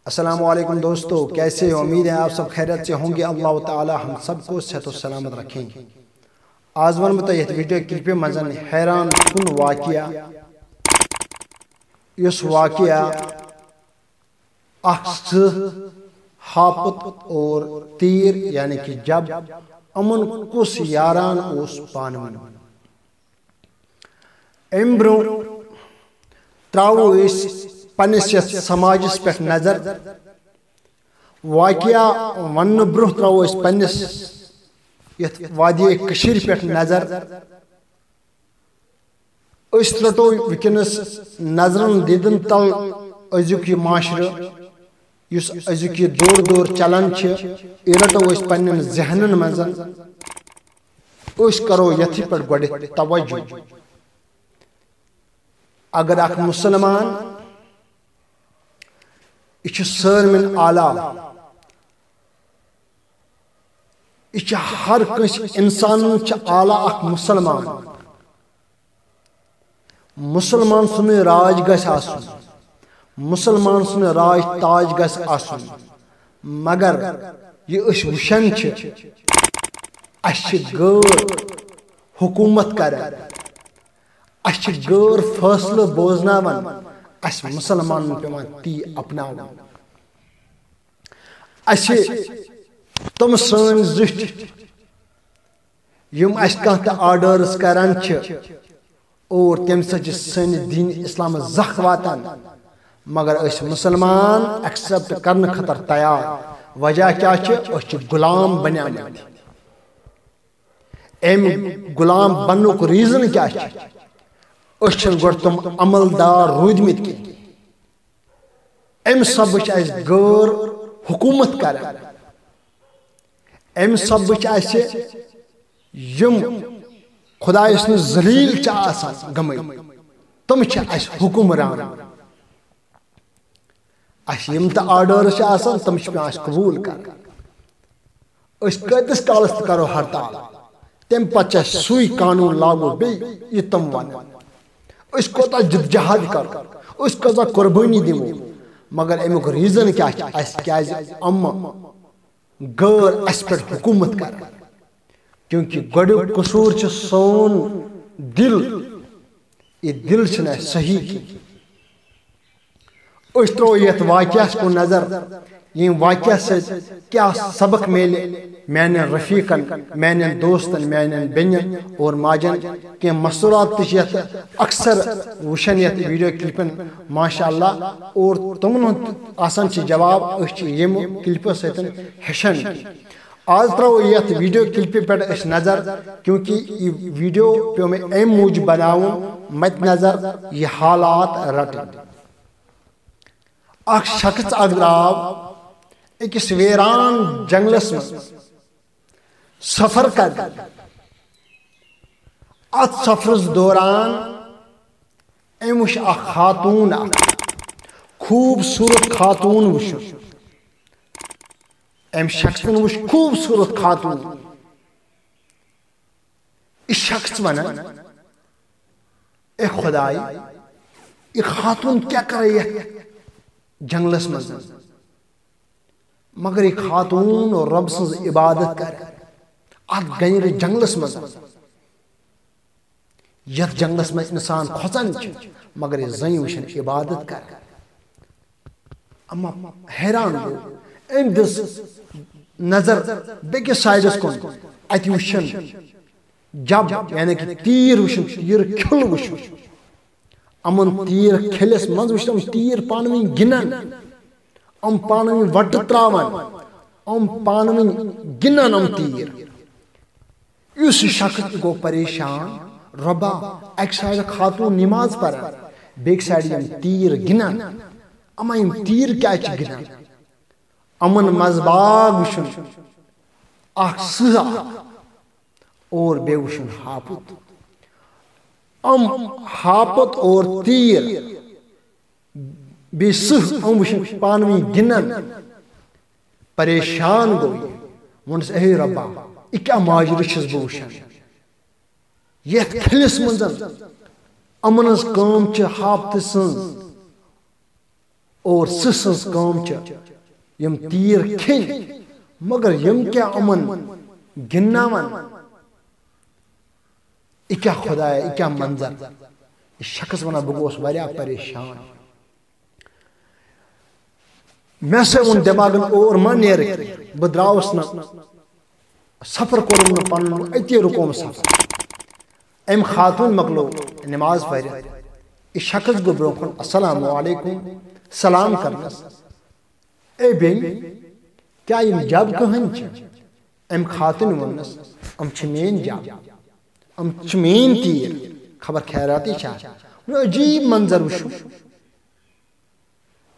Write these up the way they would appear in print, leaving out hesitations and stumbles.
السلام علیکم دوستو، کیسے ہو؟ امید ہے آپ سب خیریت سے ہوں گے۔ اللہ تعالی ہم سب کو صحت و سلامت رکھیں۔ آز ون بہ یہ ویڈیو کلپ مزن حیران کن واقعہ، اس واقعہ ہاپت اور تیر یعنی کہ جب امن کس یاران اس پانون ام برو تراو اس پنس سماجس پہ نظر واقعہ ون برو تراو اس پنس وادی کشیر پہ نظر اس رٹو ونکس نظرن دیدن تل ازیک یہ معاشرہ اس ازیک یہ دور چلان یہ رٹو اس پنن ذہنن مزن اس کرو یتھی پہ گوڑ توجہ۔ اگر اخ مسلمان یہ سارمن اعلیٰ، یہ ہر کس انسان اعلیٰ اخ مسلمان سن راج گژھِ آسُن، مسلمان سن راج تاج گژھِ آسُن، مگر یہ وچھان اسہِ غٲر حکومت کران، اسہِ غٲر فٲصلہٕ بوزناون، اسہِ مسلمانن پیوان تی اپناون۔ اسہِ تم سٲنۍ زٕٹھۍ یم اسہِ کانٛہہ تہِ آرڈرز کران اور تم سۭتۍ سٲنِس دین اسلام زخ واتان، مگر اس مسلمان ایکسپٹ کرنے خطر تیار۔ وجہ کیا چھ؟ غلام بنیامت۔ ام غلام بننک ریزن کیا چھ؟ اس گوڑ تم عملدار رودمت کی ام سب اس غیر حکومت کران، ام سب اس یم خدا اس ذلیل آسان گمئی تم اس حکمران، اس یم تا آرڈرز آسان تم اس قبول کر۔ اس کتس کالس کرو ہڑتال تم پتہ سوئی قانون لاگو بی یہ تم ون، اس کوتا جدجہد کرو، اس کوتا قربانی دیو، مگر امیک ریزن کیا اس کیاز ام غیر اس پر حکومت کر، کیونکہ گوڑ قصور چھ سون دل، یہ دل چھنا صحیح کی۔ اس ترو یہ واقعہ کو نظر، یہ واقعہ سے کیا سبق میلے میانے رفیقن، میانے دوستن، میانے بینن اور ماجن کے مسورات تشیت اکثر وشن یہ ویڈیو کلپن ماشاءاللہ اور تمن آسان چھ جواب اس یم کلپ سیتن ہشن۔ آج ترو یہ ویڈیو کلپ پہ اس نظر کیونکہ یہ ویڈیو پہ میں ایم موجود بناؤں مت نظر یہ حالات رٹن۔ اخ شخص اگر آو اکس ویران جنگلس میں سفر کر، ات سفرس دوران ام وچ اخ خاتون، خوبصورت خاتون وچ، ام شخص وچ خوبصورت خاتون، اس شخص ونن اے خدائی یہ خاتون کیا کر رہی ہے جنگلس مز، مگر یہ خاتون اور رب سز عبادت کر ات گنر جنگلس مز، یت جنگلس میں انسان کھوچان مگر یہ زن وچن عبادت کر۔ اما حیران گو ام دس نظر بیکس سائڈس کن ات وچن جب یعنی کہ تیر وچن، تیر کھل وچن، امن تیر کھلس مز وچن تیر پانوین گنن، ام پانوین وٹ تراون، ام پانوین گنن ام تیر۔ اس شخص گو پریشان، ربا ایک سائڈ خاتون نماز پڑھان، بیک سائڈ یم تیر گنن، اما یم تیر کیا چھ گنن؟ امن مزباغ وشن اخ سہ اور بے وشن ہاپت، ام ہاپت اور تیر بے سہ ام وشن پانوی گنن، پریشان گوئی ونس اے ربا اکیا ماجر چھس بہ وشن، یہ کھلس منزن امنز کام چھ ہاپت سن اور سسنس کام یم تیر کھین مگر یم کیا امن گناون کیا خدا ہے کیا منظر یہ شخص ونان بہ گوس واریاہ پریشان مے سے اون دماغن اور ما نیر بہ دراوس نا سفر کورم نا پنن اتی رکوم سفر ام خاتون مکلو نماز پڑھ یہ شخص گو برو السلام علیکم سلام کرنس اے بین کیا یم جب کہن ام خاتون ونس ام چھ مین جب ام چھ مین تیر خبر خیراتی چھ عجیب منظر وشو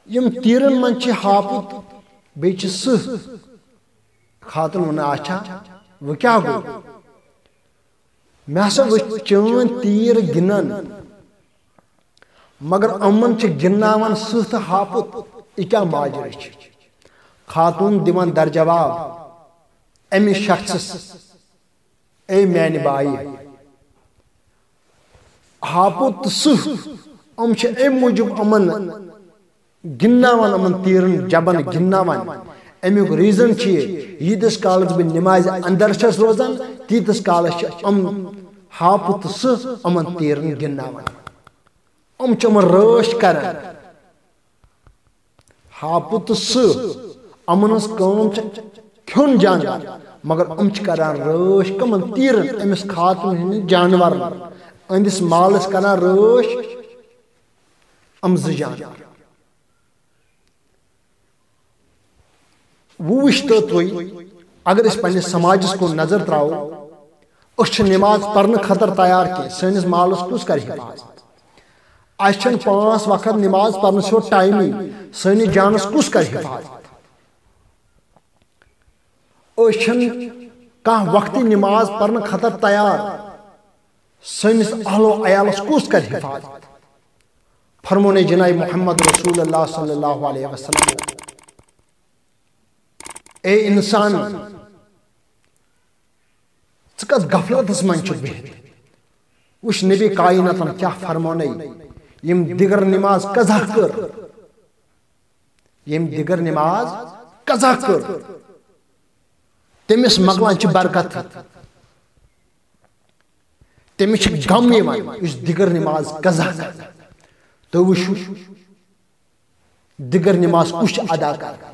یم تیرن من چھ ہاپت بیچ سہ خاتون ون آچھا وہ کیا گو میں سا وہ چون تیر گنن مگر امن چھ گناون سہ تہ ہاپت یہ کیا ماجر چھ خاتون دیوان در جواب امی شخص اے میانی بائی ہاپت سہ ام چھ اے موجب امن گناون امن تیرن جبن گناون امیک ریزن چھ ییتس کالس بہ نماز اندر چھس روزان تیتس کالس چھ ام ہاپت سہ امن تیرن گناون ام چھ امن رٲچھ کران ہاپت سہ امنس کٲم چھ کھیون جانور مگر ام چھ کران رٲچھ کمن تیرن امس خاتون ہند جانور اندس مالس کران رٲچھ ام زٕ جانور وُچھتو تُہۍ اگر اس پننس سماجس کُن نظر تراو اس چھ نماز پرن خطر تیار کی سٲنِس مالس کُس کر حفاظت اس چھن 5 وقت نماز پرن چھو ٹائمی سٲنِس جانس کُس کر حفاظت اس چھن کانٛہہ وقتی نماز پرن خطر تیار سٲنِس اہلو عیالس کُس کر حفاظت فرمونے جناب محمد رسول اللہ صلی اللہ علیہ وسلم اے انسان ژٕ کتھ غفلتس منٛز چھُکھ بِہِتھ وٕچھ نبی کائناتن کیا فرمونے یم دیگر نماز قضا کر یم دیگر نماز قضا کر تٔمِس مۄکلان چھِ برکت تٔمِس چھِ غم یِوان یُس دیگر نماز قضا کر تُہۍ وٕچھِو دیگر نماز کُس چھُ ادا کران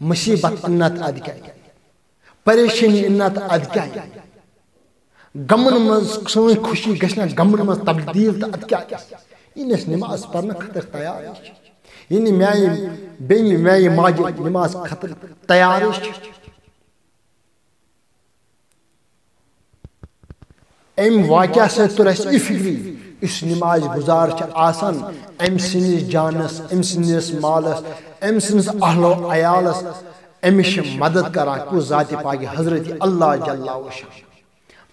مصیبت انت اد کیا پریشانی انت اد کیا غمن مز سوئی خوشی گھنا غمن مز تبدیل اد کیا انس نماز پڑھنے خاطر تیار یعنی میانہ بیٚنہِ میانہ ماجہِ نماز خاطر تیار ام واقعہ سۭتۍ توٚر اَسہِ یہِ فکری یُس نماز گزار چھُ آسان أمۍ سٕنٛدِس جانس أمۍ سٕنٛدِس مالس أمۍ سٕنٛدِس اہلو عیالس أمِس چھِ مدد کران کُس ذاتِ پاک حضرت اللہ جل وشان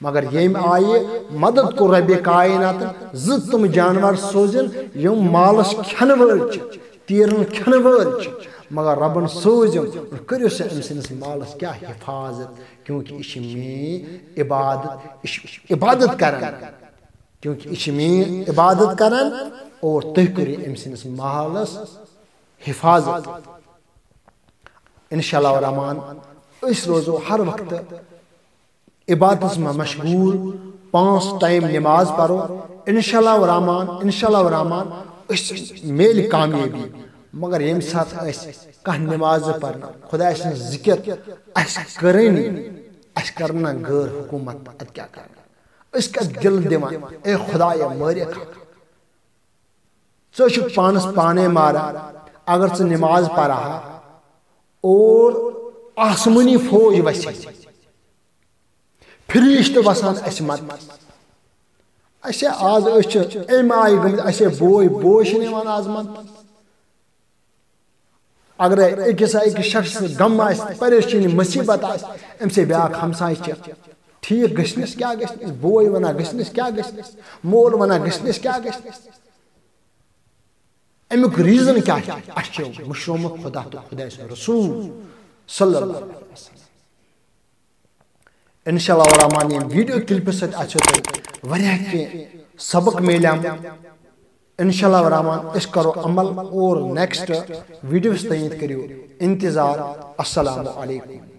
مگر یم آیہِ مدد کوٚر ربِ کائنات زٕ تِم جانور سوزن یم مالس کھٮ۪نہٕ وٲلۍ چھِ تیرن کھٮ۪نہٕ وٲلۍ چھِ مگر ربن سوزم کٔرِو سا أمۍ سٕنٛدِس مالس کیٛاہ حفاظت کیونکہ یہ چھِ میٛٲنۍ عبادت یہ چھِ عبادت کران کیونکہ یہ چھِ میٛٲنۍ عبادت کران اور تُہۍ کٔرِو أمۍ سٕنٛدِس مالس حفاظت انشاءاللہ الرحمن اس روزو ہر وقت عبادت میں مشغول 5 ٹائم نماز پڑھو انشاءاللہ الرحمن اس میل کامیابی مگر یم سات اس کانٛہہ نماز پڑھنا خدا سٕنٛز ذکر اس کرنی اس کرنا غیر حکومت اد کیا کرنا اس کا دل دیوان اے خدایا مٲرِکھ ژٕ چھُکھ پانس پانے مارا اگر ژٕ نماز پڑھا اور آسمانی فوج وسے فرشتہ وسان اس مت اسے آز ام آئی گمت اسے بوے نوان آز مت اگر اکس شخص غم آس پریشانی مصیبت آس ام سے بیاکھ ہمسائے ٹھیک گھنس کیا گھنس بوے ونان گھنس کیا گھنس مول ونان گھنس کیا گھنس امیک ریزن کیا اچھو مشرومت خدا تو خدا سے رسول صلی اللہ علیہ وسلم انشاءاللہ الرحمن یہ ویڈیو کلپ سے اچھو تو وریہ کے سبق میلام انشاءاللہ الرحمن اس کرو عمل اور نیکسٹ ویڈیوز تین کریو انتظار. السلام علیکم.